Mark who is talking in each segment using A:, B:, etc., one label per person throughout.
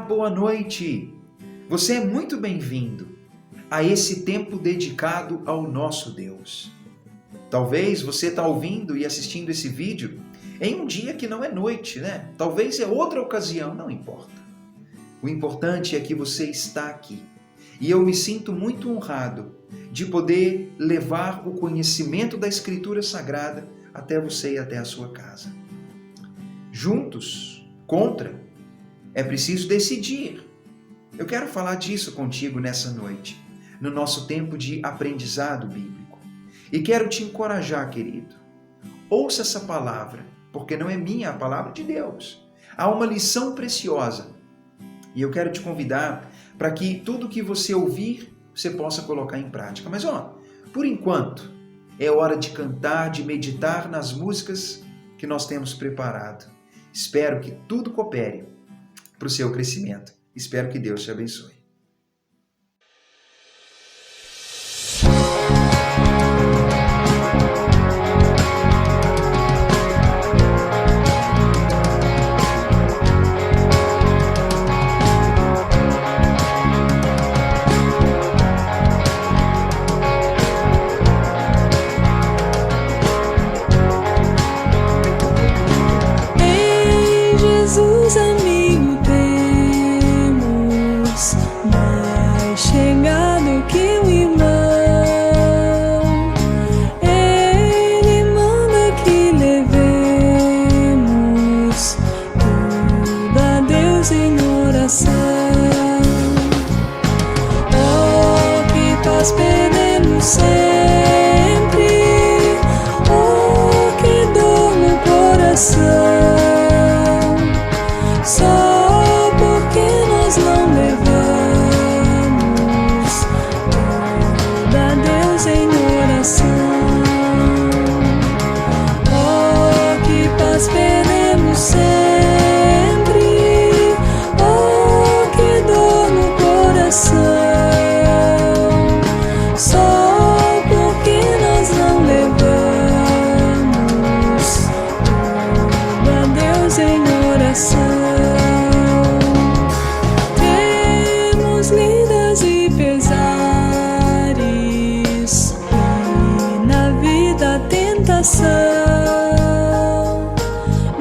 A: boa noite! Você é muito bem-vindo a esse tempo dedicado ao nosso Deus. Talvez você está ouvindo e assistindo esse vídeo em um dia que não é noite, né? Talvez é outra ocasião, não importa. O importante é que você está aqui. E eu me sinto muito honrado de poder levar o conhecimento da Escritura Sagrada até você e até a sua casa. Juntos, contra, é preciso decidir. Eu quero falar disso contigo nessa noite, no nosso tempo de aprendizado bíblico. E quero te encorajar, querido. Ouça essa palavra, porque não é minha, é a palavra de Deus. Há uma lição preciosa. E eu quero te convidar para que tudo que você ouvir, você possa colocar em prática. Mas, por enquanto, é hora de cantar, de meditar nas músicas que nós temos preparado. Espero que tudo coopere para o seu crescimento. Espero que Deus te abençoe.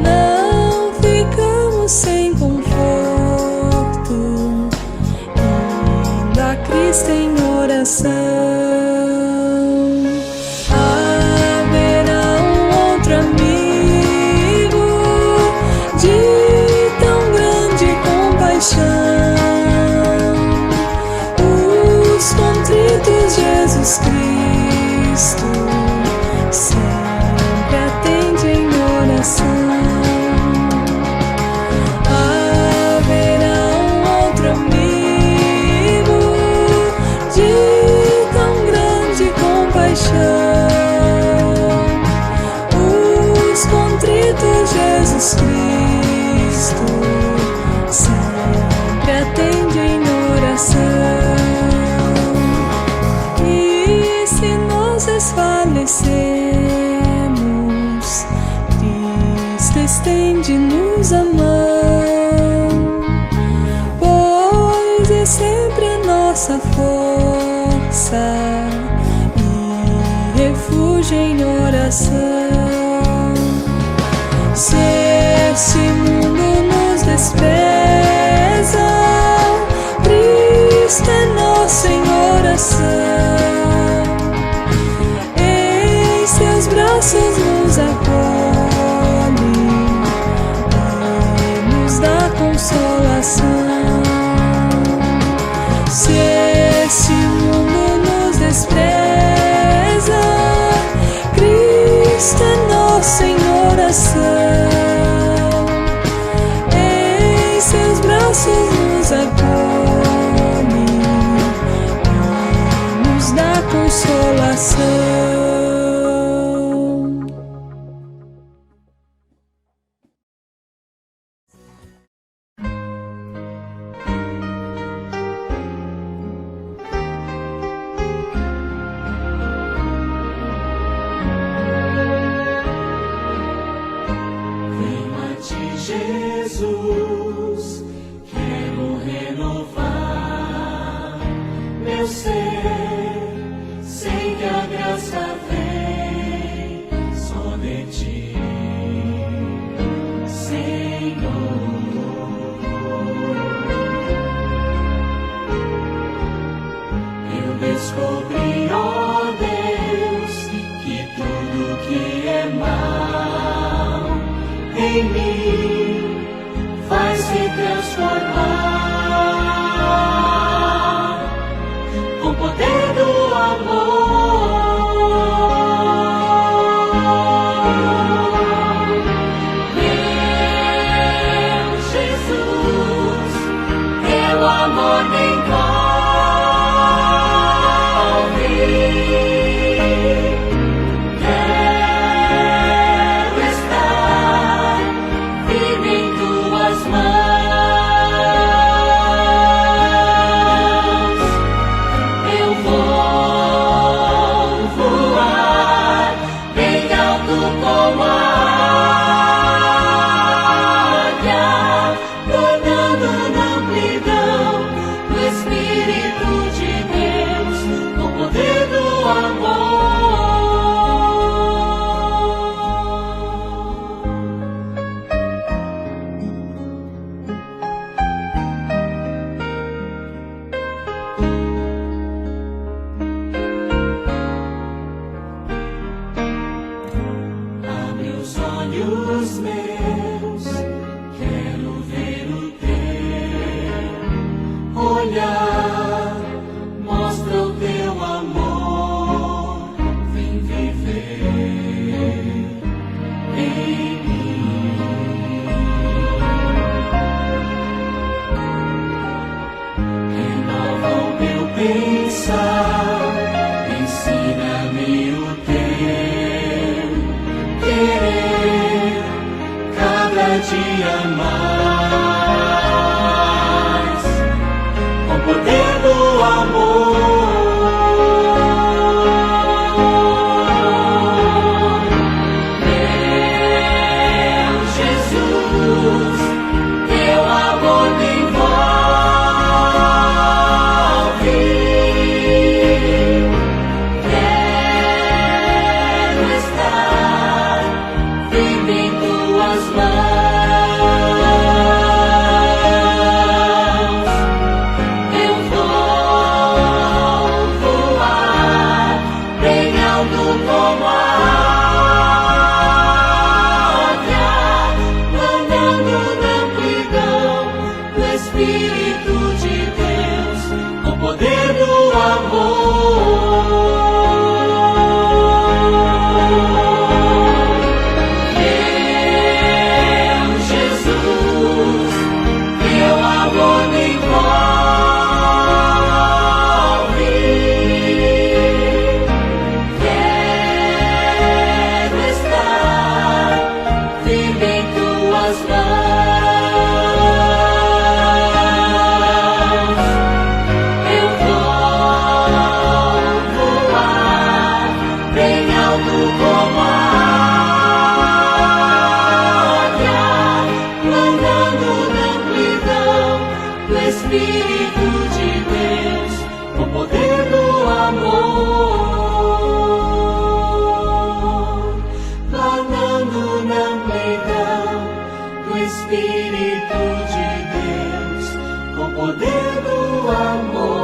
B: Não ficamos sem conforto, indo a Cristo em oração. Haverá um outro amigo de tão grande compaixão, os contritos Jesus Cristo sempre atende em oração. Haverá um outro amigo de tão grande compaixão, os contritos Jesus Cristo sempre atende em oração. E se nós desfalecemos, Cristo estende-nos a mão, pois é sempre a nossa força e refúgio em oração. Se este mundo nos despreza, Cristo é nosso em oração. Em seus braços nos acolhe e nos dá consolação. Se este mundo nos despreza, Cristo é nosso em oração. Em seus braços nos acolhe e nos dá consolação.
C: Jesus, quero
B: transformar com o poder do amor. Meu Jesus, teu amor me envolve. Quero estar firme em tuas mãos. Eu vou voar bem alto como a águia, planando na amplidão do Espírito de Deus, com o poder do amor. Abre os olhos meus, quero ver o teu olhar, mostra o teu amor, vem viver em mim. Renova o meu pensar, ensina-me o teu querer, cada dia mais, com o poder do amor. Meu Jesus, teu amor me envolve. Quero estar firme em tuas mãos. Eu vou voar bem alto como a águia, planando na amplidão do Espírito de Deus, com o poder do amor. Meu Jesus, teu amor me envolve. Quero estar firme em tuas mãos. Eu vou voar bem alto como a águia, planando na amplidão do Espírito de Deus, com o poder do amor. Planando na amplidão do Espírito de Deus, com o poder do amor.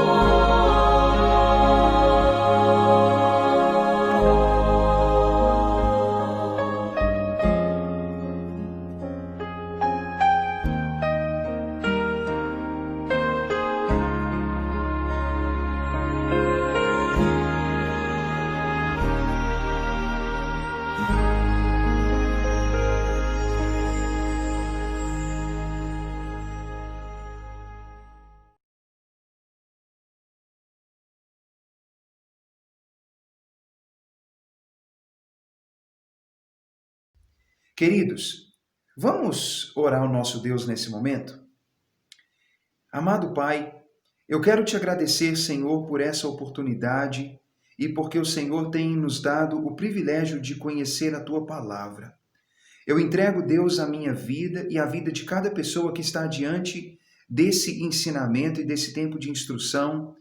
A: Queridos, vamos orar ao nosso Deus nesse momento? Amado Pai, eu quero te agradecer, Senhor, por essa oportunidade e porque o Senhor tem nos dado o privilégio de conhecer a Tua Palavra. Eu entrego, Deus, a minha vida e a vida de cada pessoa que está diante desse ensinamento e desse tempo de instrução.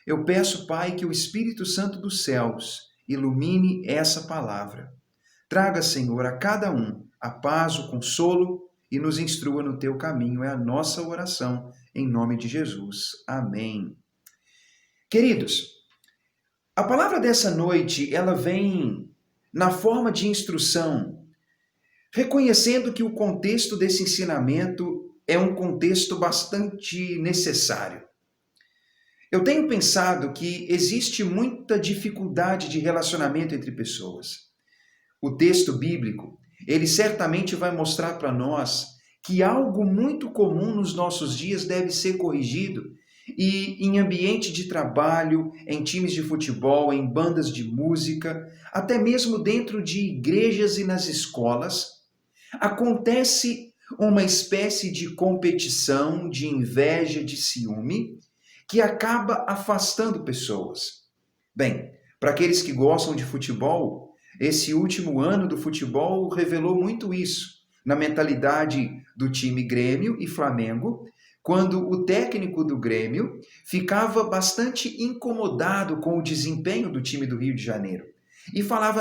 A: Eu peço, Pai, que o Espírito Santo dos céus ilumine essa palavra. Traga, Senhor, a cada um a paz, o consolo e nos instrua no teu caminho. É a nossa oração, em nome de Jesus. Amém. Queridos, a palavra dessa noite, ela vem na forma de instrução, reconhecendo que o contexto desse ensinamento é um contexto bastante necessário. Eu tenho pensado que existe muita dificuldade de relacionamento entre pessoas. O texto bíblico, ele certamente vai mostrar para nós que algo muito comum nos nossos dias deve ser corrigido e em ambiente de trabalho, em times de futebol, em bandas de música, até mesmo dentro de igrejas e nas escolas, acontece uma espécie de competição, de inveja, de ciúme, que acaba afastando pessoas. Bem, para aqueles que gostam de futebol, esse último ano do futebol revelou muito isso, na mentalidade do time Grêmio e Flamengo, quando o técnico do Grêmio ficava bastante incomodado com o desempenho do time do Rio de Janeiro. E falava,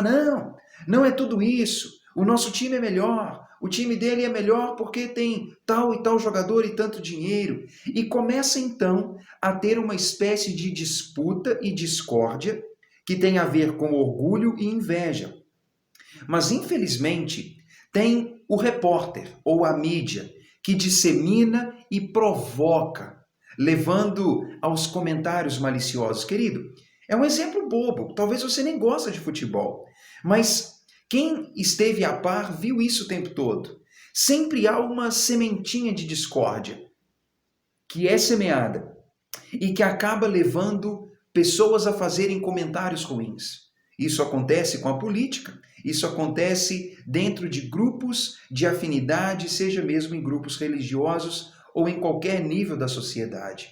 A: não é tudo isso, o nosso time é melhor, o time dele é melhor porque tem tal e tal jogador e tanto dinheiro. E começa então a ter uma espécie de disputa e discórdia que tem a ver com orgulho e inveja. Mas infelizmente tem o repórter ou a mídia que dissemina e provoca, levando aos comentários maliciosos. Querido, é um exemplo bobo, talvez você nem gosta de futebol, mas quem esteve a par viu isso o tempo todo. Sempre há uma sementinha de discórdia que é semeada e que acaba levando pessoas a fazerem comentários ruins. Isso acontece com a política, isso acontece dentro de grupos de afinidade, seja mesmo em grupos religiosos ou em qualquer nível da sociedade.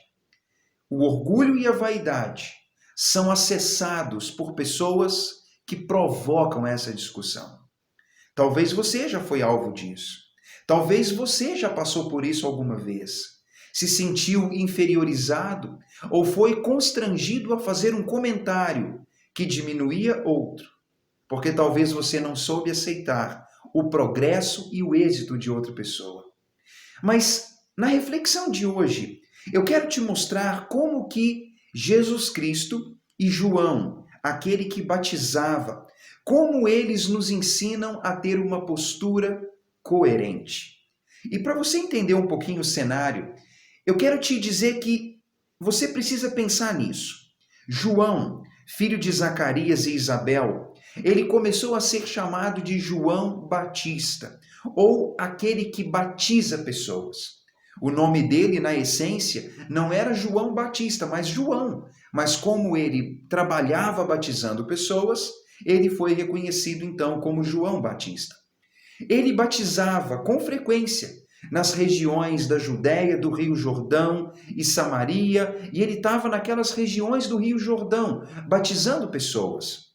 A: O orgulho e a vaidade são acessados por pessoas que provocam essa discussão. Talvez você já foi alvo disso. Talvez você já passou por isso alguma vez. Se sentiu inferiorizado ou foi constrangido a fazer um comentário que diminuía outro, porque talvez você não soube aceitar o progresso e o êxito de outra pessoa. Mas na reflexão de hoje, eu quero te mostrar como que Jesus Cristo e João, aquele que batizava, como eles nos ensinam a ter uma postura coerente. E para você entender um pouquinho o cenário, eu quero te dizer que você precisa pensar nisso. João, filho de Zacarias e Isabel, ele começou a ser chamado de João Batista, ou aquele que batiza pessoas. O nome dele, na essência, não era João Batista, mas João. Mas como ele trabalhava batizando pessoas, ele foi reconhecido então como João Batista. Ele batizava com frequência nas regiões da Judéia, do Rio Jordão e Samaria, e ele estava naquelas regiões do Rio Jordão, batizando pessoas.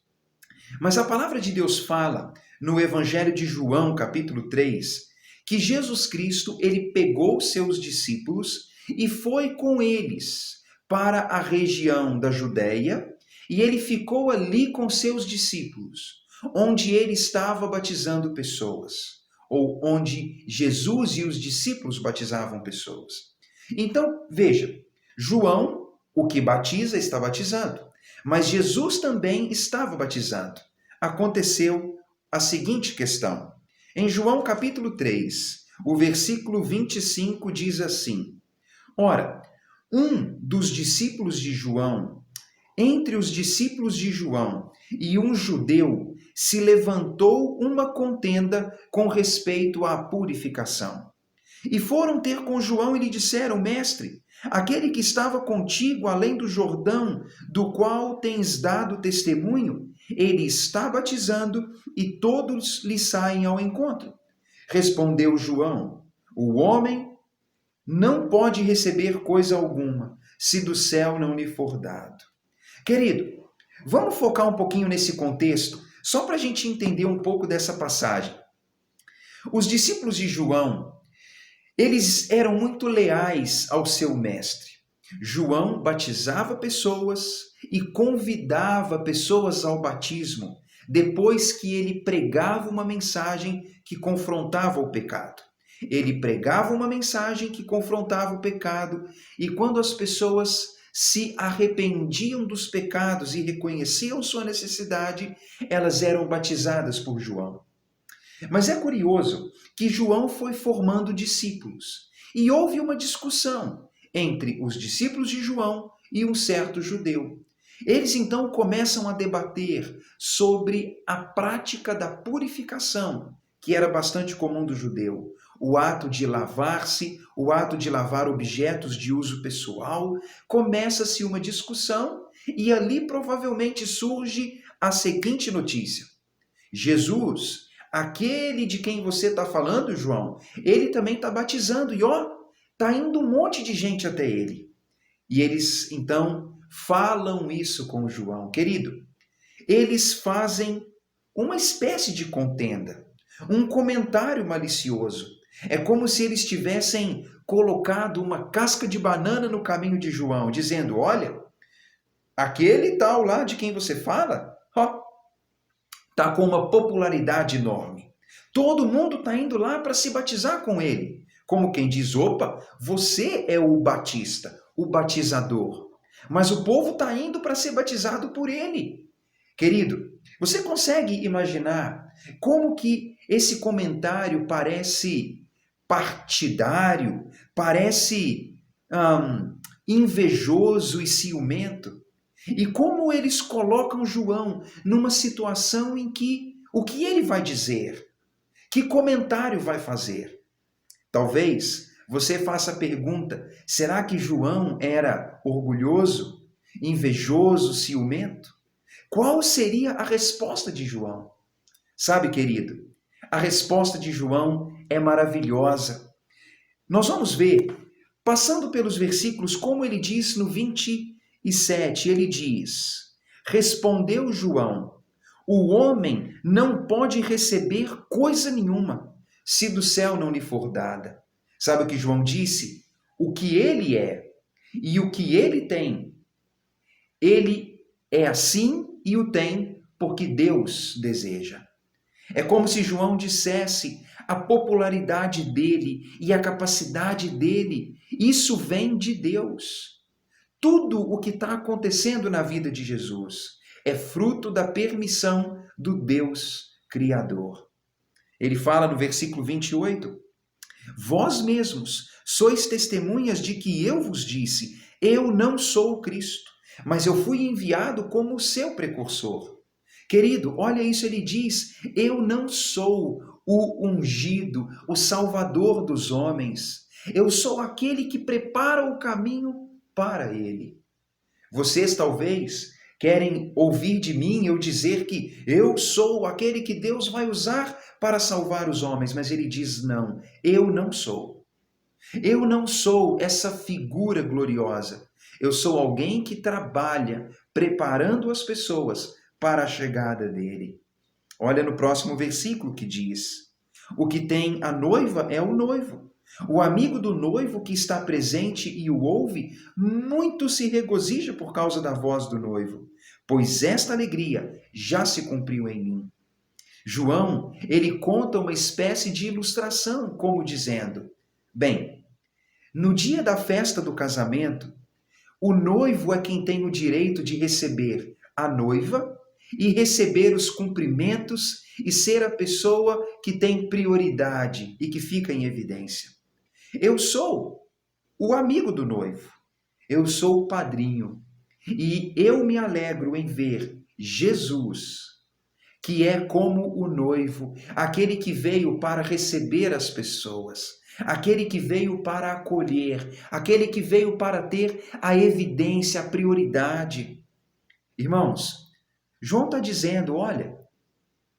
A: Mas a palavra de Deus fala, no Evangelho de João, capítulo 3, que Jesus Cristo, ele pegou seus discípulos e foi com eles para a região da Judéia, e ele ficou ali com seus discípulos, onde ele estava batizando pessoas, ou onde Jesus e os discípulos batizavam pessoas. Então, veja, João, o que batiza, está batizando, mas Jesus também estava batizando. Aconteceu a seguinte questão. Em João capítulo 3, o versículo 25 diz assim: Ora, um dos discípulos de João, entre os discípulos de João e um judeu, se levantou uma contenda com respeito à purificação. E foram ter com João e lhe disseram: Mestre, aquele que estava contigo além do Jordão, do qual tens dado testemunho, ele está batizando e todos lhe saem ao encontro. Respondeu João: O homem não pode receber coisa alguma, se do céu não lhe for dado. Querido, vamos focar um pouquinho nesse contexto, só para a gente entender um pouco dessa passagem. Os discípulos de João, eles eram muito leais ao seu mestre. João batizava pessoas e convidava pessoas ao batismo, depois que ele pregava uma mensagem que confrontava o pecado. Ele pregava uma mensagem que confrontava o pecado, e quando as pessoas se arrependiam dos pecados e reconheciam sua necessidade, elas eram batizadas por João. Mas é curioso que João foi formando discípulos. E houve uma discussão entre os discípulos de João e um certo judeu. Eles então começam a debater sobre a prática da purificação, que era bastante comum do judeu. O ato de lavar-se, o ato de lavar objetos de uso pessoal. Começa-se uma discussão e ali provavelmente surge a seguinte notícia: Jesus, aquele de quem você está falando, João, ele também está batizando e está indo um monte de gente até ele. E eles então falam isso com João. Querido, eles fazem uma espécie de contenda, um comentário malicioso. É como se eles tivessem colocado uma casca de banana no caminho de João, dizendo: olha, aquele tal lá de quem você fala, está com uma popularidade enorme. Todo mundo está indo lá para se batizar com ele. Como quem diz: opa, você é o batista, o batizador. Mas o povo está indo para ser batizado por ele. Querido, você consegue imaginar como que esse comentário parece partidário, parece invejoso e ciumento? E como eles colocam João numa situação em que o que ele vai dizer? Que comentário vai fazer? Talvez você faça a pergunta: será que João era orgulhoso, invejoso, ciumento? Qual seria a resposta de João? Sabe, querido, a resposta de João é maravilhosa. Nós vamos ver, passando pelos versículos, como ele diz no 27, ele diz: respondeu João: o homem não pode receber coisa nenhuma, se do céu não lhe for dada. Sabe o que João disse? O que ele é e o que ele tem, ele é assim e o tem porque Deus deseja. É como se João dissesse: a popularidade dele e a capacidade dele, isso vem de Deus. Tudo o que está acontecendo na vida de Jesus é fruto da permissão do Deus Criador. Ele fala no versículo 28, vós mesmos sois testemunhas de que eu vos disse, eu não sou o Cristo, mas eu fui enviado como o seu precursor. Querido, olha isso, ele diz, eu não sou o ungido, o salvador dos homens. Eu sou aquele que prepara o caminho para ele. Vocês talvez querem ouvir de mim eu dizer que eu sou aquele que Deus vai usar para salvar os homens, mas ele diz não, eu não sou. Eu não sou essa figura gloriosa. Eu sou alguém que trabalha preparando as pessoas para a chegada dele. Olha no próximo versículo que diz: o que tem a noiva é o noivo. O amigo do noivo que está presente e o ouve, muito se regozija por causa da voz do noivo, pois esta alegria já se cumpriu em mim. João, ele conta uma espécie de ilustração, como dizendo: bem, no dia da festa do casamento, o noivo é quem tem o direito de receber a noiva e receber os cumprimentos e ser a pessoa que tem prioridade e que fica em evidência. Eu sou o amigo do noivo, eu sou o padrinho e eu me alegro em ver Jesus, que é como o noivo, aquele que veio para receber as pessoas, aquele que veio para acolher, aquele que veio para ter a evidência, a prioridade. Irmãos, João está dizendo, olha,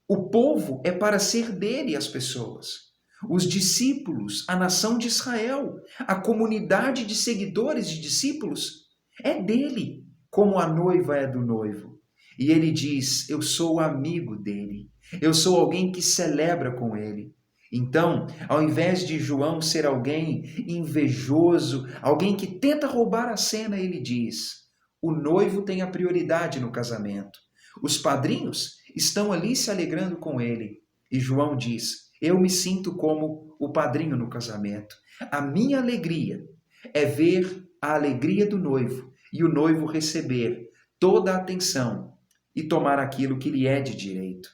A: o povo é para ser dele as pessoas. Os discípulos, a nação de Israel, a comunidade de seguidores de discípulos é dele, como a noiva é do noivo. E ele diz, eu sou amigo dele, eu sou alguém que celebra com ele. Então, ao invés de João ser alguém invejoso, alguém que tenta roubar a cena, ele diz, o noivo tem a prioridade no casamento. Os padrinhos estão ali se alegrando com ele. E João diz, eu me sinto como o padrinho no casamento. A minha alegria é ver a alegria do noivo e o noivo receber toda a atenção e tomar aquilo que lhe é de direito.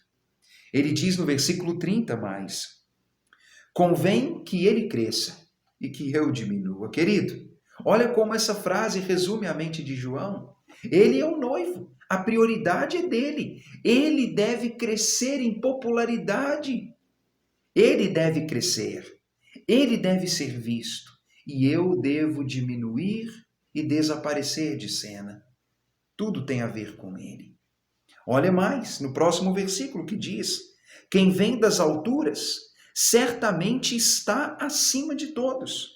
A: Ele diz no versículo 30 mais, convém que ele cresça e que eu diminua. Querido, olha como essa frase resume a mente de João. Ele é o noivo, a prioridade é dele. Ele deve crescer em popularidade. Ele deve crescer. Ele deve ser visto. E eu devo diminuir e desaparecer de cena. Tudo tem a ver com ele. Olha mais, no próximo versículo que diz: quem vem das alturas certamente está acima de todos.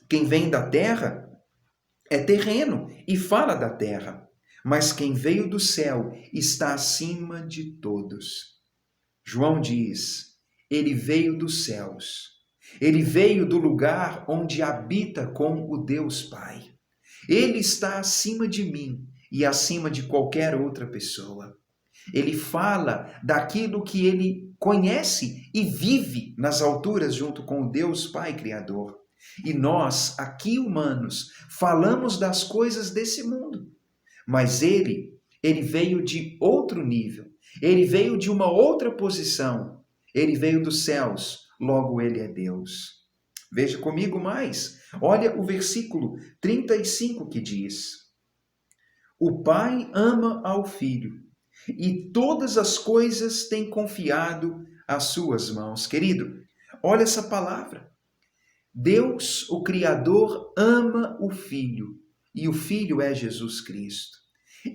A: Quem vem da terra é terreno e fala da terra, mas quem veio do céu está acima de todos. João diz: ele veio dos céus. Ele veio do lugar onde habita com o Deus Pai. Ele está acima de mim e acima de qualquer outra pessoa. Ele fala daquilo que ele conhece e vive nas alturas junto com o Deus Pai Criador. E nós, aqui humanos, falamos das coisas desse mundo. Mas ele veio de outro nível. Ele veio de uma outra posição. Ele veio dos céus, logo ele é Deus. Veja comigo mais. Olha o versículo 35 que diz: o Pai ama ao Filho e todas as coisas tem confiado às suas mãos. Querido, olha essa palavra. Deus, o Criador, ama o Filho e o Filho é Jesus Cristo.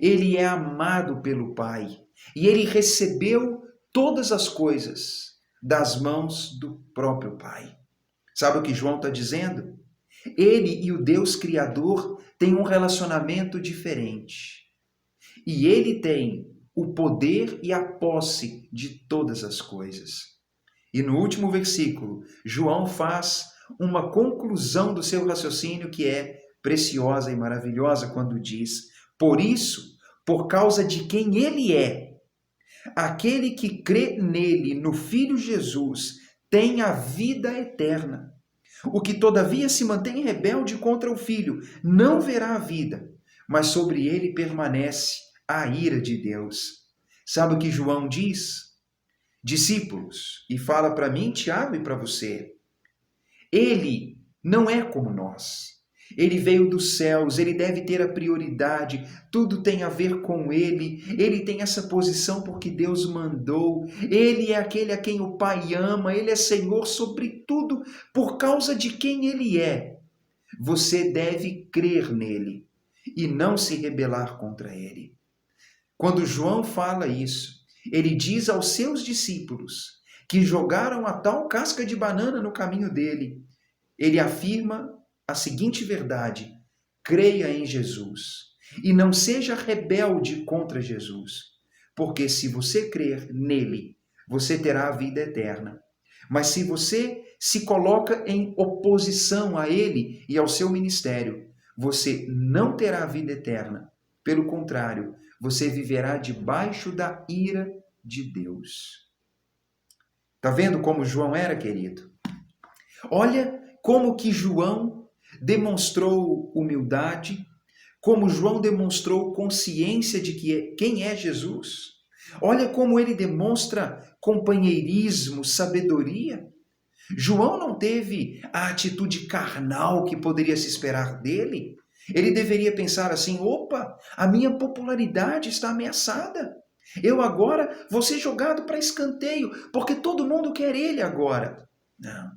A: Ele é amado pelo Pai e ele recebeu todas as coisas das mãos do próprio Pai. Sabe o que João está dizendo? Ele e o Deus Criador têm um relacionamento diferente. E ele tem o poder e a posse de todas as coisas. E no último versículo, João faz uma conclusão do seu raciocínio que é preciosa e maravilhosa quando diz: por isso, por causa de quem ele é, aquele que crê nele, no Filho Jesus, tem a vida eterna. O que todavia se mantém rebelde contra o Filho não verá a vida, mas sobre ele permanece a ira de Deus. Sabe o que João diz? Discípulos, e fala para mim, Tiago, e para você. Ele não é como nós. Ele veio dos céus, ele deve ter a prioridade, tudo tem a ver com ele tem essa posição porque Deus mandou, ele é aquele a quem o Pai ama, ele é Senhor sobre tudo por causa de quem ele é. Você deve crer nele e não se rebelar contra ele. Quando João fala isso, ele diz aos seus discípulos que jogaram a tal casca de banana no caminho dele, ele afirma a seguinte verdade: creia em Jesus e não seja rebelde contra Jesus, porque se você crer nele, você terá a vida eterna. Mas se você se coloca em oposição a ele e ao seu ministério, você não terá a vida eterna. Pelo contrário, você viverá debaixo da ira de Deus. Está vendo como João era, querido? Olha como que João demonstrou humildade, como João demonstrou consciência de quem é Jesus. Olha como ele demonstra companheirismo, sabedoria. João não teve a atitude carnal que poderia se esperar dele. Ele deveria pensar assim: opa, a minha popularidade está ameaçada. Eu agora vou ser jogado para escanteio, porque todo mundo quer ele agora. Não.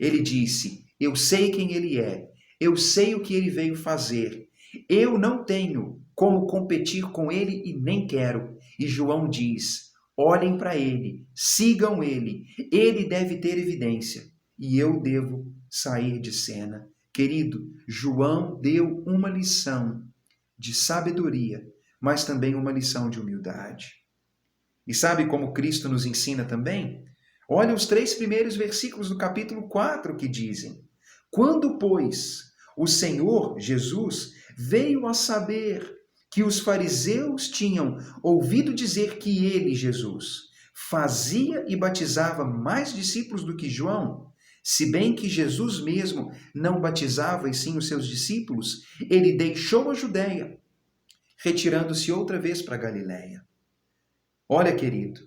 A: Ele disse: eu sei quem ele é, eu sei o que ele veio fazer, eu não tenho como competir com ele e nem quero. E João diz: olhem para ele, sigam ele deve ter evidência e eu devo sair de cena. Querido, João deu uma lição de sabedoria, mas também uma lição de humildade. E sabe como Cristo nos ensina também? Olha os 3 primeiros versículos do capítulo 4 que dizem: quando, pois, o Senhor Jesus veio a saber que os fariseus tinham ouvido dizer que ele, Jesus, fazia e batizava mais discípulos do que João, se bem que Jesus mesmo não batizava e sim os seus discípulos, ele deixou a Judéia, retirando-se outra vez para a Galiléia. Olha, querido,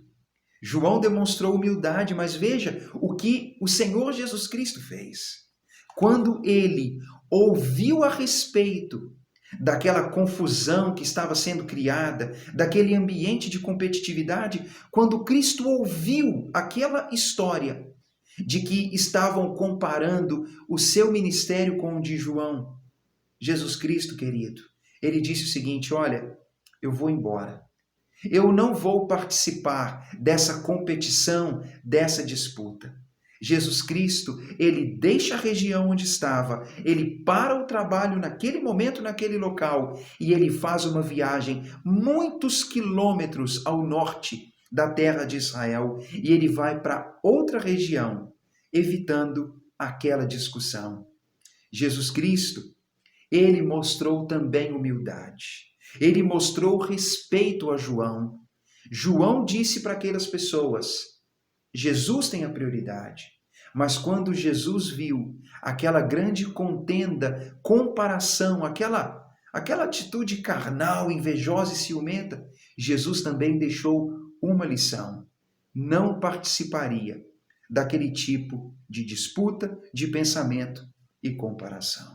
A: João demonstrou humildade, mas veja o que o Senhor Jesus Cristo fez. Quando ele ouviu a respeito daquela confusão que estava sendo criada, daquele ambiente de competitividade, quando Cristo ouviu aquela história de que estavam comparando o seu ministério com o de João, Jesus Cristo, querido, ele disse o seguinte: olha, eu vou embora. Eu não vou participar dessa competição, dessa disputa. Jesus Cristo, ele deixa a região onde estava, ele para o trabalho naquele momento, naquele local, e ele faz uma viagem muitos quilômetros ao norte da terra de Israel, e ele vai para outra região, evitando aquela discussão. Jesus Cristo, ele mostrou também humildade. Ele mostrou respeito a João. João disse para aquelas pessoas: Jesus tem a prioridade. Mas quando Jesus viu aquela grande contenda, comparação, aquela atitude carnal, invejosa e ciumenta, Jesus também deixou uma lição: não participaria daquele tipo de disputa, de pensamento e comparação.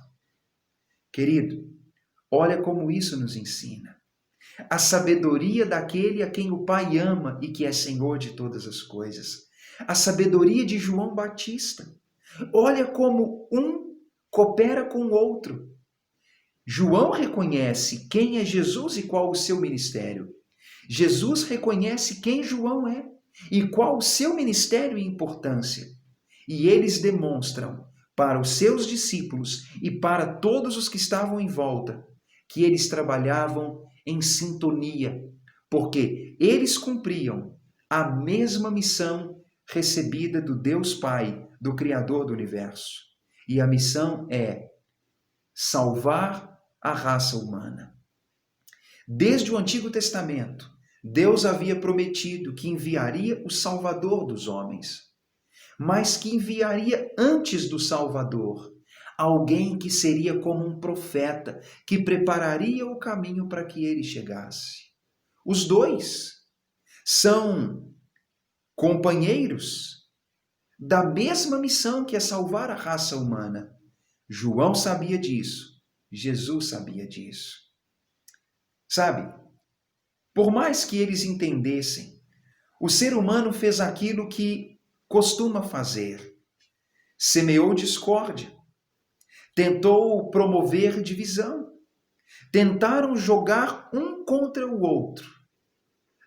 A: Querido, olha como isso nos ensina. A sabedoria daquele a quem o Pai ama e que é Senhor de todas as coisas. A sabedoria de João Batista. Olha como um coopera com o outro. João reconhece quem é Jesus e qual o seu ministério. Jesus reconhece quem João é e qual o seu ministério e importância. E eles demonstram para os seus discípulos e para todos os que estavam em volta que eles trabalhavam em sintonia, porque eles cumpriam a mesma missão recebida do Deus Pai, do Criador do universo. E a missão é salvar a raça humana. Desde o Antigo Testamento, Deus havia prometido que enviaria o Salvador dos homens, mas que enviaria antes do Salvador alguém que seria como um profeta, que prepararia o caminho para que ele chegasse. Os dois são companheiros da mesma missão, que é salvar a raça humana. João sabia disso, Jesus sabia disso. Sabe, por mais que eles entendessem, o ser humano fez aquilo que costuma fazer. Semeou discórdia, tentou promover divisão, tentaram jogar um contra o outro,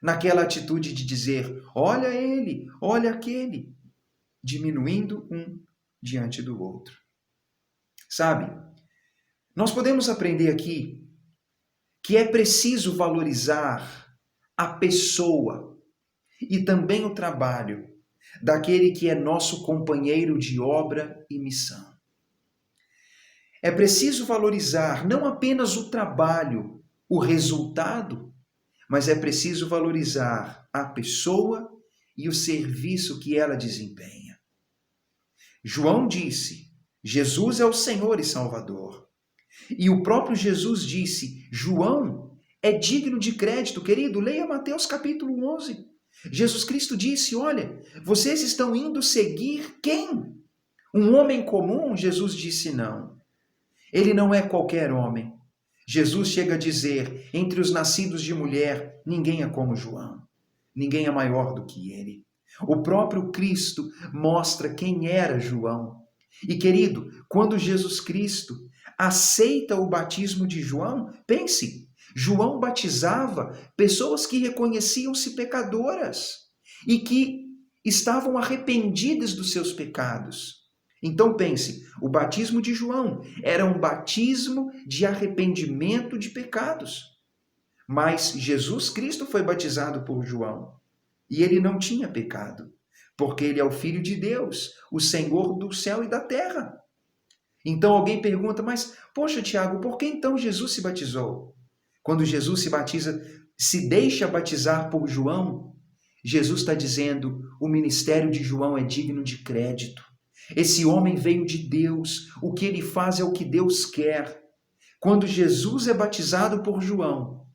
A: naquela atitude de dizer: olha ele, olha aquele, diminuindo um diante do outro. Sabe, nós podemos aprender aqui que é preciso valorizar a pessoa e também o trabalho daquele que é nosso companheiro de obra e missão. É preciso valorizar não apenas o trabalho, o resultado, mas é preciso valorizar a pessoa e o serviço que ela desempenha. João disse: Jesus é o Senhor e Salvador. E o próprio Jesus disse: João é digno de crédito. Querido, leia Mateus capítulo 11. Jesus Cristo disse: olha, vocês estão indo seguir quem? Um homem comum? Jesus disse: não. Ele não é qualquer homem. Jesus chega a dizer: entre os nascidos de mulher, ninguém é como João. Ninguém é maior do que ele. O próprio Cristo mostra quem era João. E querido, quando Jesus Cristo aceita o batismo de João, pense, João batizava pessoas que reconheciam-se pecadoras e que estavam arrependidas dos seus pecados. Então pense, o batismo de João era um batismo de arrependimento de pecados. Mas Jesus Cristo foi batizado por João e ele não tinha pecado, porque ele é o Filho de Deus, o Senhor do céu e da terra. Então alguém pergunta: mas, poxa, Tiago, por que então Jesus se batizou? Quando Jesus se batiza, se deixa batizar por João, Jesus está dizendo: o ministério de João é digno de crédito. Esse homem veio de Deus, o que ele faz é o que Deus quer. Quando Jesus é batizado por João,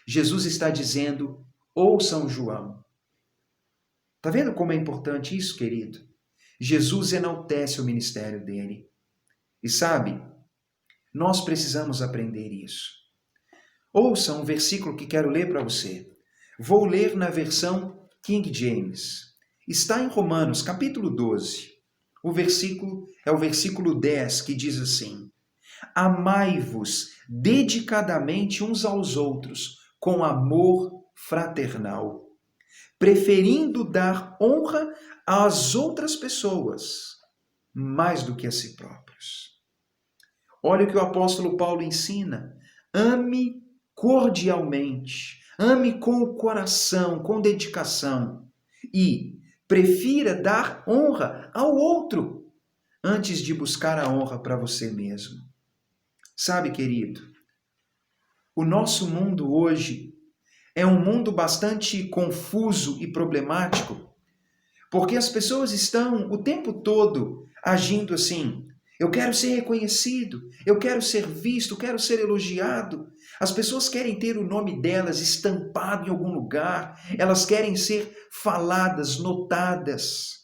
A: Jesus está dizendo: ouçam João. Está vendo como é importante isso, querido? Jesus enaltece o ministério dele. E sabe, nós precisamos aprender isso. Ouça um versículo que quero ler para você. Vou ler na versão King James. Está em Romanos, capítulo 12. O versículo é o versículo 10, que diz assim: Amai-vos dedicadamente uns aos outros com amor fraternal, preferindo dar honra às outras pessoas mais do que a si próprios. Olha o que o apóstolo Paulo ensina. Ame cordialmente, ame com o coração, com dedicação e prefira dar honra ao outro antes de buscar a honra para você mesmo. Sabe, querido, o nosso mundo hoje é um mundo bastante confuso e problemático, porque as pessoas estão o tempo todo agindo assim: eu quero ser reconhecido, eu quero ser visto, quero ser elogiado. As pessoas querem ter o nome delas estampado em algum lugar, elas querem ser faladas, notadas.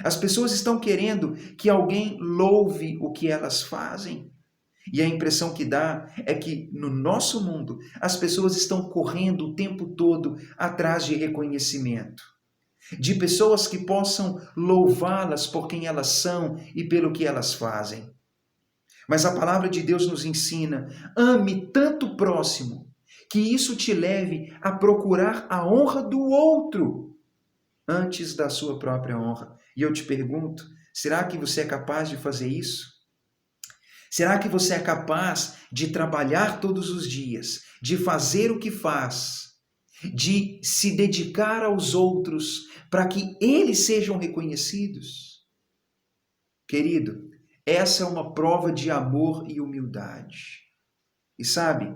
A: As pessoas estão querendo que alguém louve o que elas fazem. E a impressão que dá é que no nosso mundo as pessoas estão correndo o tempo todo atrás de reconhecimento, de pessoas que possam louvá-las por quem elas são e pelo que elas fazem. Mas a palavra de Deus nos ensina: ame tanto o próximo, que isso te leve a procurar a honra do outro antes da sua própria honra. E eu te pergunto, será que você é capaz de fazer isso? Será que você é capaz de trabalhar todos os dias, de fazer o que faz, de se dedicar aos outros para que eles sejam reconhecidos? Querido, essa é uma prova de amor e humildade. E sabe,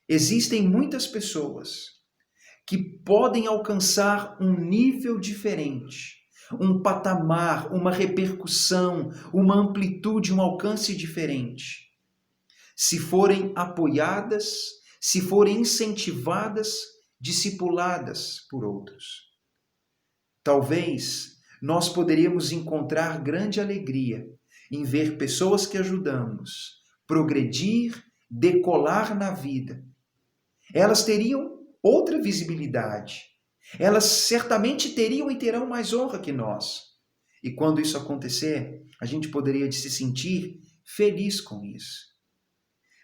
A: existem muitas pessoas que podem alcançar um nível diferente, um patamar, uma repercussão, uma amplitude, um alcance diferente, se forem apoiadas, se forem incentivadas, discipuladas por outros. Talvez nós poderíamos encontrar grande alegria em ver pessoas que ajudamos progredir, decolar na vida. Elas teriam outra visibilidade. Elas certamente teriam e terão mais honra que nós. E quando isso acontecer, a gente poderia se sentir feliz com isso.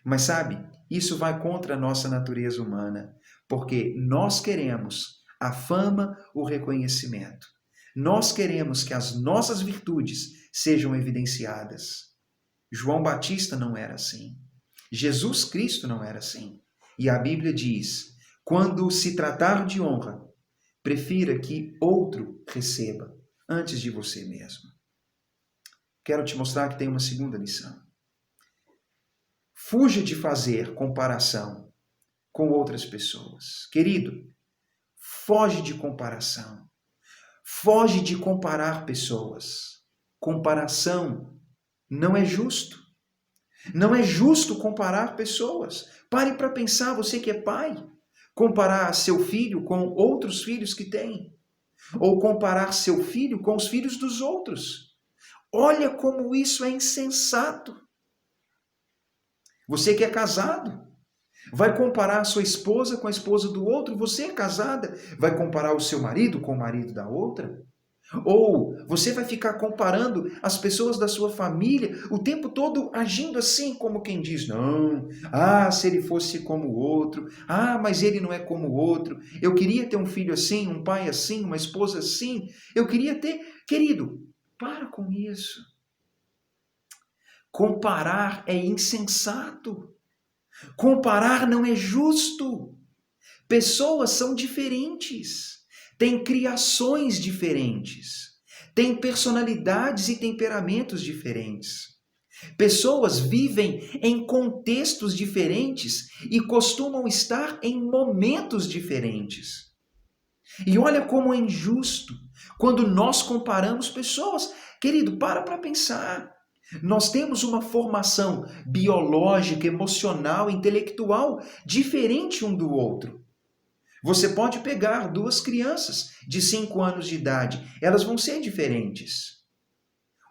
A: Mas sabe, isso vai contra a nossa natureza humana, porque nós queremos a fama, o reconhecimento. Nós queremos que as nossas virtudes sejam evidenciadas. João Batista não era assim. Jesus Cristo não era assim. E a Bíblia diz: quando se tratar de honra, prefira que outro receba antes de você mesmo. Quero te mostrar que tem uma segunda lição. Fuja de fazer comparação com outras pessoas. Querido, foge de comparação. Foge de comparar pessoas. Comparação não é justo. Não é justo comparar pessoas. Pare para pensar, você que é pai. Comparar seu filho com outros filhos que tem. Ou comparar seu filho com os filhos dos outros. Olha como isso é insensato. Você que é casado, vai comparar a sua esposa com a esposa do outro. Você é casada, vai comparar o seu marido com o marido da outra. Ou você vai ficar comparando as pessoas da sua família o tempo todo agindo assim, como quem diz: não, se ele fosse como o outro, mas ele não é como o outro. Eu queria ter um filho assim, um pai assim, uma esposa assim. Eu queria ter. Querido, para com isso. Comparar é insensato. Comparar não é justo. Pessoas são diferentes. Têm criações diferentes, têm personalidades e temperamentos diferentes. Pessoas vivem em contextos diferentes e costumam estar em momentos diferentes. E olha como é injusto quando nós comparamos pessoas. Querido, para pensar. Nós temos uma formação biológica, emocional, intelectual diferente um do outro. Você pode pegar duas crianças de 5 anos de idade, elas vão ser diferentes.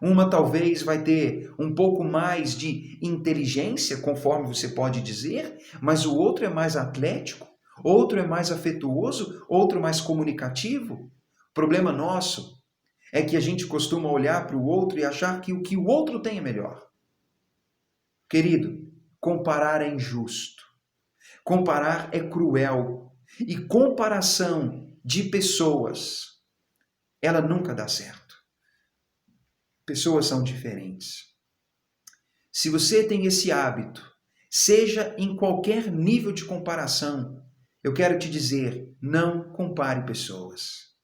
A: Uma talvez vai ter um pouco mais de inteligência, conforme você pode dizer, mas o outro é mais atlético, outro é mais afetuoso, outro mais comunicativo. O problema nosso é que a gente costuma olhar para o outro e achar que o que o outro tem é melhor. Querido, comparar é injusto. Comparar é cruel. E comparação de pessoas, ela nunca dá certo. Pessoas são diferentes. Se você tem esse hábito, seja em qualquer nível de comparação, eu quero te dizer, não compare pessoas.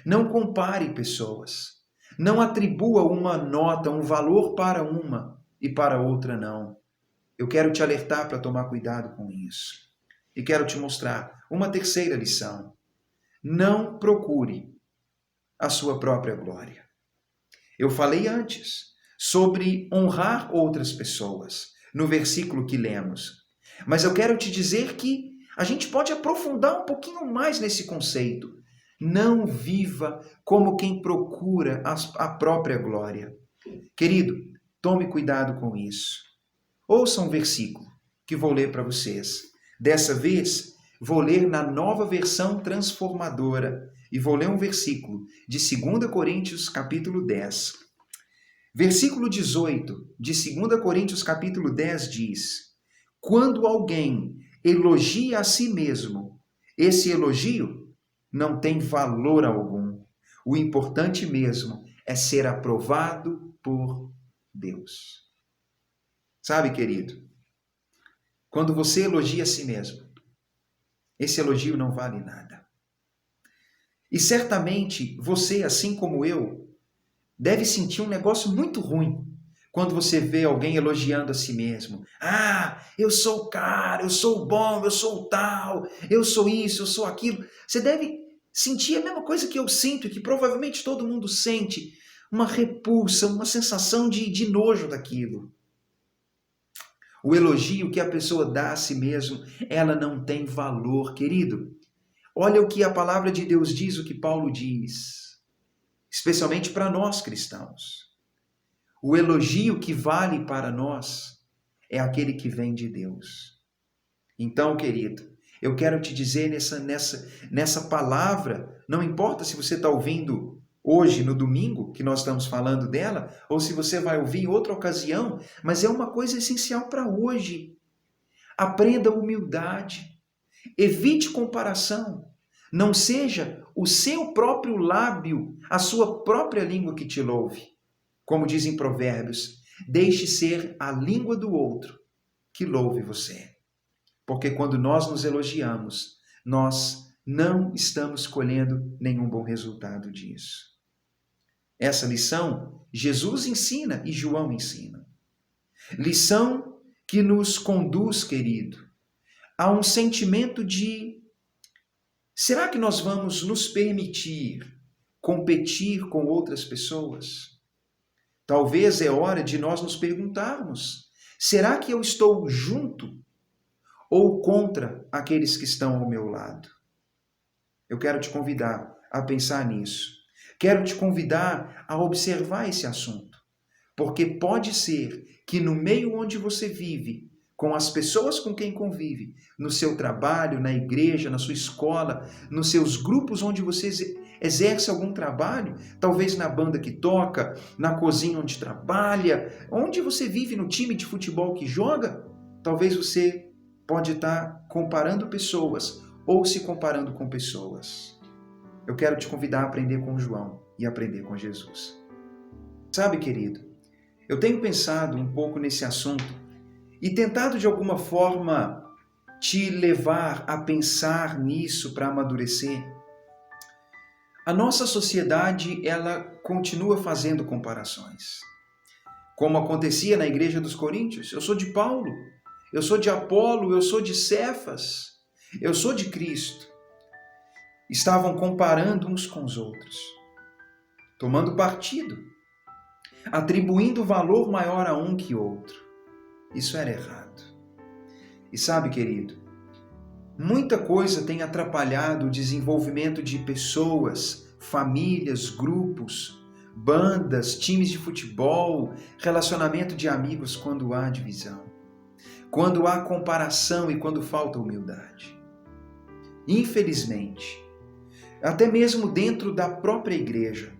A: Não compare pessoas. Não atribua uma nota, um valor para uma e para outra não. Eu quero te alertar para tomar cuidado com isso. E quero te mostrar uma terceira lição. Não procure a sua própria glória. Eu falei antes sobre honrar outras pessoas, no versículo que lemos. Mas eu quero te dizer que a gente pode aprofundar um pouquinho mais nesse conceito. Não viva como quem procura a própria glória. Querido, tome cuidado com isso. Ouça um versículo que vou ler para vocês. Dessa vez, vou ler na Nova Versão Transformadora e vou ler um versículo de 2 Coríntios capítulo 10. Versículo 18 de 2 Coríntios capítulo 10 diz: quando alguém elogia a si mesmo, esse elogio não tem valor algum. O importante mesmo é ser aprovado por Deus. Sabe, querido, quando você elogia a si mesmo, esse elogio não vale nada. E certamente você, assim como eu, deve sentir um negócio muito ruim quando você vê alguém elogiando a si mesmo. Ah, eu sou o cara, eu sou o bom, eu sou o tal, eu sou isso, eu sou aquilo. Você deve sentir a mesma coisa que eu sinto e que provavelmente todo mundo sente, uma repulsa, uma sensação de nojo daquilo. O elogio que a pessoa dá a si mesmo, ela não tem valor, querido. Olha o que a palavra de Deus diz, o que Paulo diz, especialmente para nós cristãos. O elogio que vale para nós é aquele que vem de Deus. Então, querido, eu quero te dizer nessa palavra, não importa se você está ouvindo hoje, no domingo, que nós estamos falando dela, ou se você vai ouvir em outra ocasião, mas é uma coisa essencial para hoje. Aprenda humildade. Evite comparação. Não seja o seu próprio lábio, a sua própria língua que te louve. Como dizem Provérbios, deixe ser a língua do outro que louve você. Porque quando nós nos elogiamos, nós não estamos colhendo nenhum bom resultado disso. Essa lição Jesus ensina e João ensina. Lição que nos conduz, querido, a um sentimento de: será que nós vamos nos permitir competir com outras pessoas? Talvez é hora de nós nos perguntarmos: será que eu estou junto ou contra aqueles que estão ao meu lado? Eu quero te convidar a pensar nisso. Quero te convidar a observar esse assunto, porque pode ser que no meio onde você vive, com as pessoas com quem convive, no seu trabalho, na igreja, na sua escola, nos seus grupos onde você exerce algum trabalho, talvez na banda que toca, na cozinha onde trabalha, onde você vive no time de futebol que joga, talvez você pode estar comparando pessoas ou se comparando com pessoas. Eu quero te convidar a aprender com João e aprender com Jesus. Sabe, querido, eu tenho pensado um pouco nesse assunto e tentado de alguma forma te levar a pensar nisso para amadurecer. A nossa sociedade, ela continua fazendo comparações. Como acontecia na igreja dos Coríntios. Eu sou de Paulo, eu sou de Apolo, eu sou de Cefas, eu sou de Cristo. Estavam comparando uns com os outros, tomando partido, atribuindo valor maior a um que outro. Isso era errado. E sabe, querido, Muita coisa tem atrapalhado o desenvolvimento de pessoas, famílias, grupos, bandas, times de futebol, relacionamento de amigos quando há divisão, quando há comparação e quando falta humildade. Infelizmente, até mesmo dentro da própria igreja,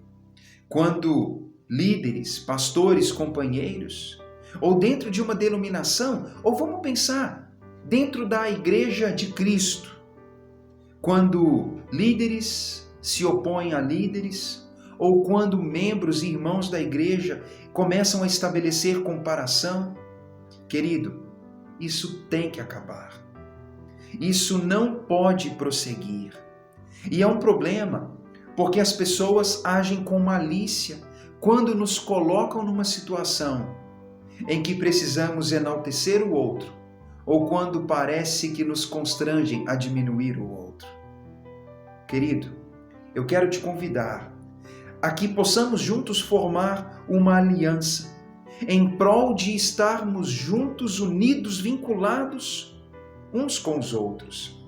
A: quando líderes, pastores, companheiros, ou dentro de uma denominação, ou vamos pensar, dentro da igreja de Cristo, quando líderes se opõem a líderes, ou quando membros e irmãos da igreja começam a estabelecer comparação, querido, isso tem que acabar. Isso não pode prosseguir. E é um problema, porque as pessoas agem com malícia quando nos colocam numa situação em que precisamos enaltecer o outro, ou quando parece que nos constrangem a diminuir o outro. Querido, eu quero te convidar a que possamos juntos formar uma aliança em prol de estarmos juntos, unidos, vinculados uns com os outros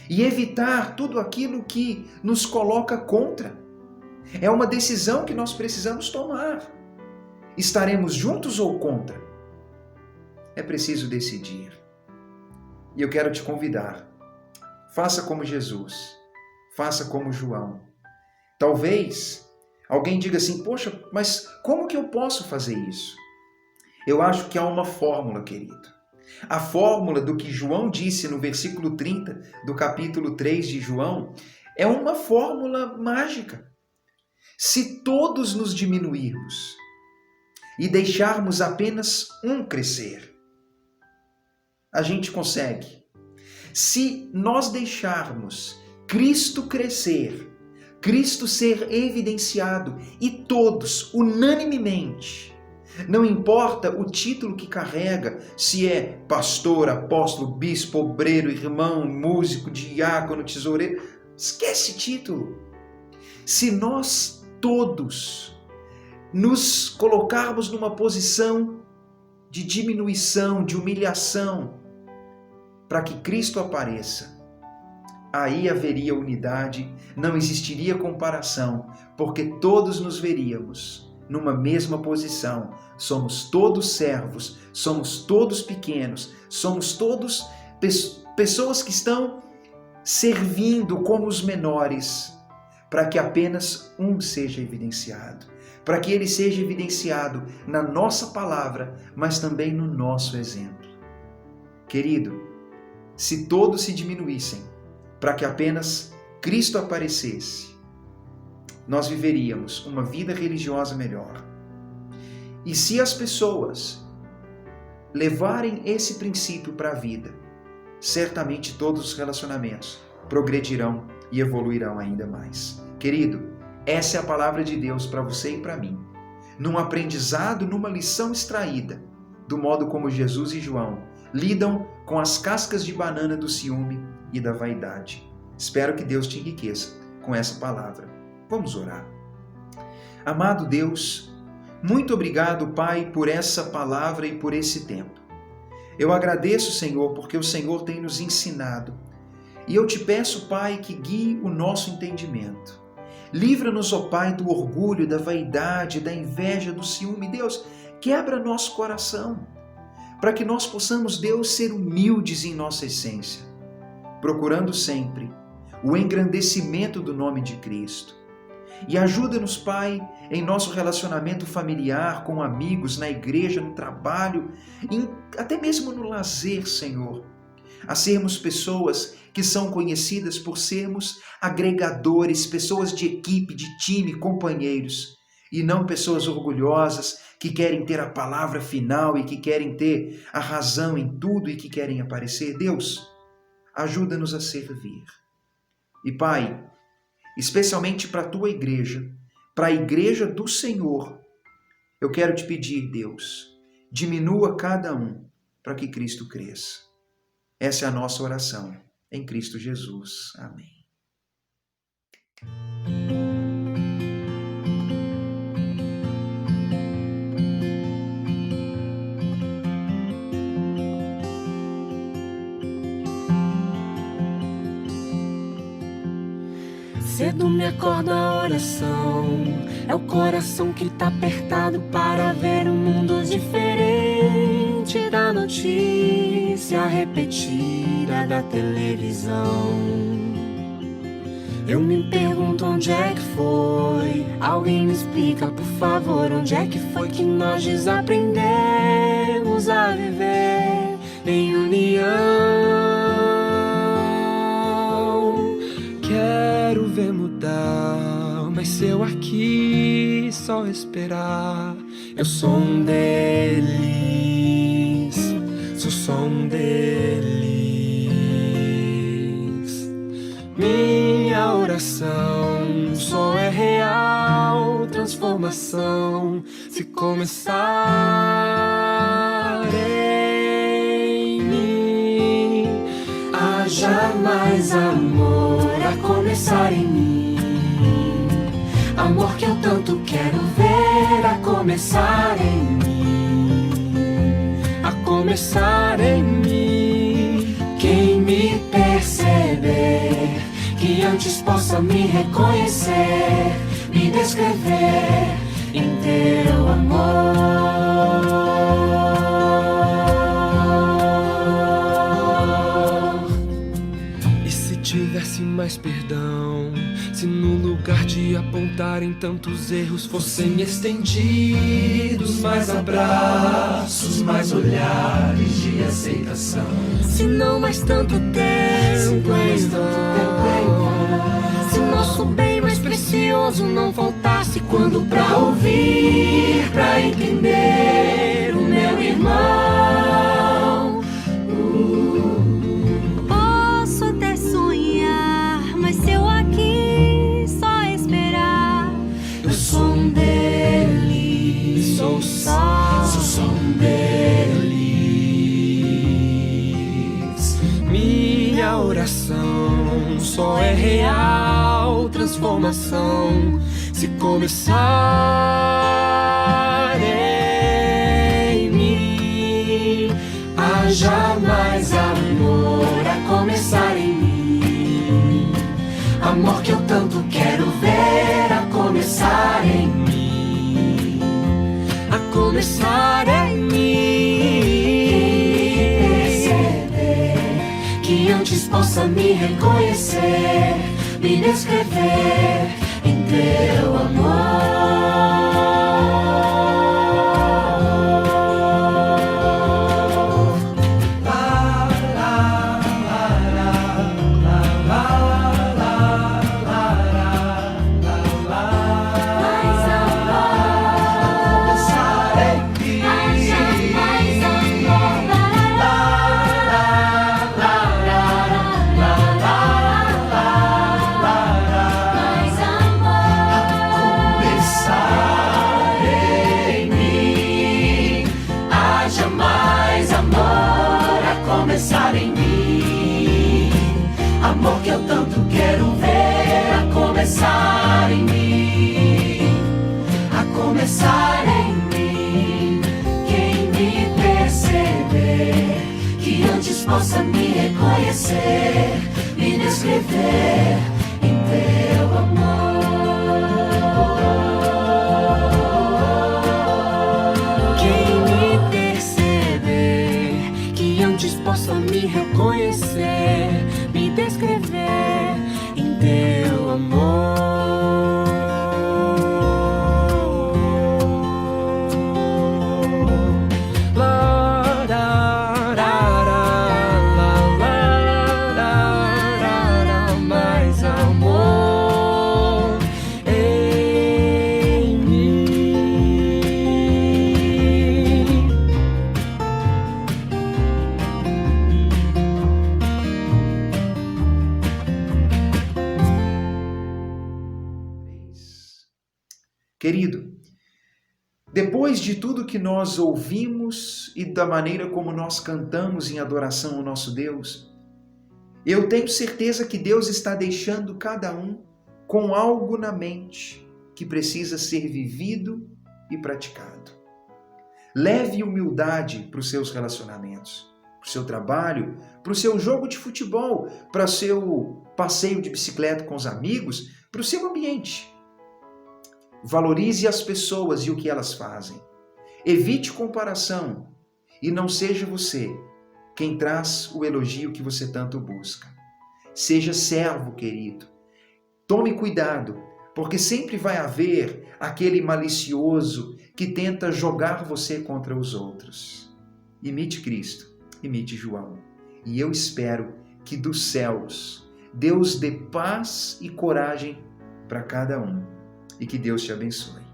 A: e evitar tudo aquilo que nos coloca contra. É uma decisão que nós precisamos tomar. Estaremos juntos ou contra? É preciso decidir. E eu quero te convidar. Faça como Jesus. Faça como João. Talvez alguém diga assim, poxa, mas como que eu posso fazer isso? Eu acho que há uma fórmula, querido. A fórmula do que João disse no versículo 30 do capítulo 3 de João é uma fórmula mágica. Se todos nos diminuirmos e deixarmos apenas um crescer, a gente consegue. Se nós deixarmos Cristo crescer, Cristo ser evidenciado e todos, unanimemente, não importa o título que carrega, se é pastor, apóstolo, bispo, obreiro, irmão, músico, diácono, tesoureiro, esquece título. Se nós todos nos colocarmos numa posição de diminuição, de humilhação, para que Cristo apareça, aí haveria unidade, não existiria comparação, porque todos nos veríamos numa mesma posição. Somos todos servos, somos todos pequenos, somos todos pessoas que estão servindo como os menores, para que apenas um seja evidenciado, para que ele seja evidenciado na nossa palavra, mas também no nosso exemplo. Querido, se todos se diminuíssem para que apenas Cristo aparecesse, nós viveríamos uma vida religiosa melhor. E se as pessoas levarem esse princípio para a vida, certamente todos os relacionamentos progredirão e evoluirão ainda mais. Querido, essa é a palavra de Deus para você e para mim. Num aprendizado, numa lição extraída do modo como Jesus e João lidam com as cascas de banana do ciúme e da vaidade. Espero que Deus te enriqueça com essa palavra. Vamos orar. Amado Deus, muito obrigado, Pai, por essa palavra e por esse tempo. Eu agradeço, Senhor, porque o Senhor tem nos ensinado. E eu te peço, Pai, que guie o nosso entendimento. Livra-nos, ó Pai, do orgulho, da vaidade, da inveja, do ciúme. Deus, quebra nosso coração, para que nós possamos, Deus, ser humildes em nossa essência, procurando sempre o engrandecimento do nome de Cristo. E ajuda-nos, Pai, em nosso relacionamento familiar, com amigos, na igreja, no trabalho, até mesmo no lazer, Senhor, a sermos pessoas que são conhecidas por sermos agregadores, pessoas de equipe, de time, companheiros, e não pessoas orgulhosas que querem ter a palavra final e que querem ter a razão em tudo e que querem aparecer. Deus, ajuda-nos a servir. E Pai, especialmente para a Tua igreja, para a igreja do Senhor, eu quero te pedir, Deus, diminua cada um para que Cristo cresça. Essa é a nossa oração, em Cristo Jesus. Amém.
B: Cedo me acorda a oração, é o coração que tá apertado para ver um mundo diferente da notícia repetida da televisão. Eu me pergunto onde é que foi, alguém me explica por favor, onde é que foi que nós desaprendemos a viver em união. Quero ver mudar, mas se eu aqui só esperar, eu sou um deles, sou só um deles. Minha oração só é real transformação se começar em mim. Haja mais amor a começar em mim, amor que eu tanto quero ver a começar em mim, a começar em mim. Quem me perceber, que antes possa me reconhecer, me descrever em teu amor. E se tivesse mais perdão, se no lugar de apontarem tantos erros fossem estendidos mais abraços, mais olhares de aceitação. Se não mais tanto tempo em vão, se nosso bem mais precioso não faltasse quando pra ouvir, pra entender o meu irmão.
C: Posso até sonhar, mas se eu aqui só esperar,
B: Eu sou um deles, sou só um deles. Minha oração só é real transformação se começar em mim. Haja mais amor a começar em mim, amor que eu tanto quero ver a começar em mim, a começar em mim. Perceber que antes possa me reconhecer, me descrever em teu amor. Começar em mim, amor que eu tanto quero ver a começar em mim, a começar em mim. Quem me perceber, que antes possa me reconhecer, me descrever em teu amor. Quem me perceber, que antes possa me reconhecer, me descrever em teu amor. Mais amor em mim.
A: Querido, depois de tudo que nós ouvimos e da maneira como nós cantamos em adoração ao nosso Deus, eu tenho certeza que Deus está deixando cada um com algo na mente que precisa ser vivido e praticado. Leve humildade para os seus relacionamentos, para o seu trabalho, para o seu jogo de futebol, para o seu passeio de bicicleta com os amigos, para o seu ambiente. Valorize as pessoas e o que elas fazem. Evite comparação e não seja você quem traz o elogio que você tanto busca. Seja servo, querido. Tome cuidado, porque sempre vai haver aquele malicioso que tenta jogar você contra os outros. Imite Cristo, imite João. E eu espero que dos céus Deus dê paz e coragem para cada um. E que Deus te abençoe.